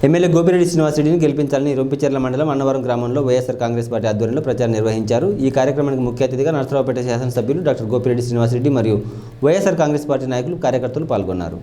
MLA Gopireddy శ్రీనివాసరెడ్డిని గెలిపించాలని రొంపిచెర్ల మండలం అన్నవరం గ్రామంలో వైఎస్ఆర్ కాంగ్రెస్ పార్టీ ఆధ్వర్యంలో ప్రచారం నిర్వహించారు. ఈ కార్యక్రమానికి ముఖ్య అతిథిగా నరసరావుపేట శాసనసభ్యులు డాక్టర్ గోపిరెడ్డి శ్రీనివాసరెడ్డి మరియు వైఎస్ఆర్ కాంగ్రెస్ పార్టీ నాయకులు కార్యకర్తలు పాల్గొన్నారు.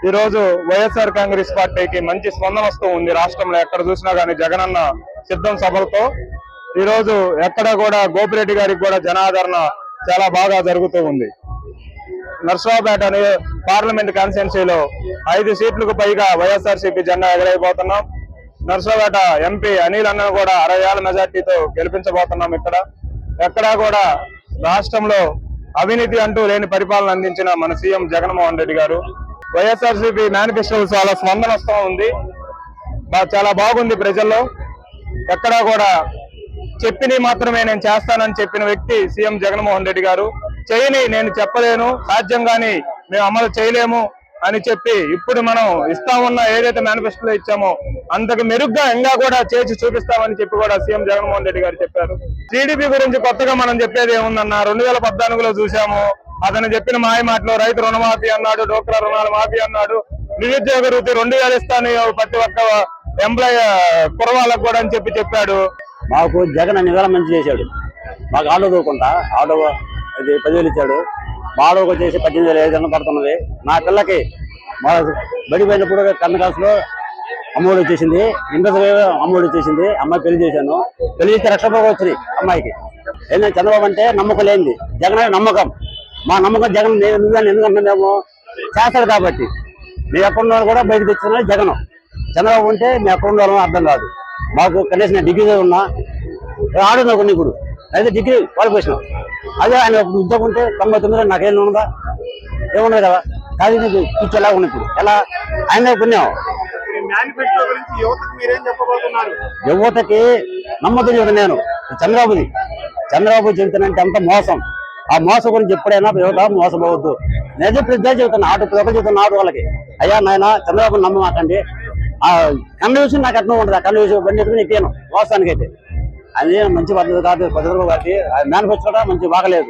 ఈ రోజు వైఎస్ఆర్ కాంగ్రెస్ పార్టీకి మంచి స్పందన వస్తూ ఉంది. రాష్ట్రంలో ఎక్కడ చూసినా గానీ జగనన్న సిద్ధం సభలతో ఈ రోజు ఎక్కడ కూడా గోపిరెడ్డి గారికి కూడా జనాదరణ చాలా బాగా జరుగుతూ ఉంది. నర్సరావుపేట పార్లమెంట్ కాన్స్టిట్యున్సీలో 5 సీట్లకు పైగా వైఎస్ఆర్సీపీ జెండా ఎగరైపోతున్నాం. నర్సరావుపేట ఎంపీ అనిల్ అన్నను కూడా 60,000 మెజార్టీతో గెలిపించబోతున్నాం. ఎక్కడా కూడా రాష్ట్రంలో అవినీతి అంటూ లేని పరిపాలన అందించిన మన సీఎం జగన్మోహన్ రెడ్డి గారు. వైఎస్ఆర్సీపీ మేనిఫెస్టో చాలా స్పందన వస్తూ ఉంది. చాలా బాగుంది ప్రజల్లో. ఎక్కడా కూడా చెప్పిని మాత్రమే నేను చేస్తానని చెప్పిన వ్యక్తి సీఎం జగన్మోహన్ రెడ్డి గారు. చేయని నేను చెప్పలేను, సాధ్యంగాని మేము అమలు చేయలేము అని చెప్పి ఇప్పుడు మనం ఇస్తామన్న ఏదైతే మేనిఫెస్టోలో ఇచ్చామో అంతకు మెరుగ్గా ఇంకా కూడా చేసి చూపిస్తామని చెప్పి కూడా సీఎం జగన్మోహన్ రెడ్డి గారు చెప్పారు. టీడీపీ గురించి కొత్తగా మనం చెప్పేది ఏముందన్న 2014లో చూసాము. అతను చెప్పిన మాయ మాటలు రైతు రుణమాఫీ అన్నాడు, డోక్రా రుణాల మాఫీ అన్నాడు, నిరుద్యోగ వృత్తి 2000 ఇస్తాను ప్రతి ఒక్క ఎంప్లాయీ కురవాళ్ళకు కూడా అని చెప్పాడు. మాకు జగన్ అన్ని వేల మంచి చేశాడు. మాకు ఆటో దూకుంటా ఆటో అది 10,000 ఇచ్చాడు. మా ఆటోకి వచ్చేసి 18,500 పడుతున్నది. నా పిల్లకి మా బడి పోయినప్పుడు కన్నకాసులో అమ్మఒడి వచ్చేసింది, ఇంటర్ అమ్మఒడి వచ్చేసింది. అమ్మాయి పెళ్లి చేశాను. పెళ్లి చేస్తే 1,00,000 రూపాయలు వచ్చినాయి అమ్మాయికి. ఏంటంటే చంద్రబాబు అంటే నమ్మకం లేనిది, జగన్ నమ్మకం. మా నమ్మకం జగన్ ఎందుకంటే మేము చేస్తాడు కాబట్టి. మేము ఎక్కడ కూడా బయట తెచ్చుకున్నది జగన్. చంద్రబాబు అంటే మేము ఎక్కడ ఉండాలో అర్థం కాదు. మాకు కనీసం నేను డిగ్రీ ఉన్నా ఆడున్నా కొన్ని ఇప్పుడు అయితే డిగ్రీ క్వాలిఫికేషన్. అదే ఆయన ఉద్యోగం ఉంటే 99 నాకేం ఉన్నదా? ఏమున్నది కదా. కానీ నీకు కూర్చోలా ఉన్న ఇప్పుడు ఎలా ఆయన పుణ్యం. యువతకి నమ్మకం చెబుతాను నేను. చంద్రబాబు చెబుతానంటే అంత మోసం. ఆ మోసం గురించి ఎప్పుడైనా యువత మోసపోవద్దు. నేను చెబుతాను ఆటో ప్రజలు చెబుతున్న ఆటో వాళ్ళకి, అయ్యా నాయన చంద్రబాబు నమ్మమాకండి. ఆ కన్ను విషయం నాకు ఎట్లా ఉంటుంది. ఆ కన్ను విషయం బండి ఎత్తుకుని ఎక్కాను మోసానికి. అయితే అది మంచి పద్ధతి కాదు. పద్ధతులు కాబట్టి మేనిఫెస్టో కూడా మంచి బాగలేదు.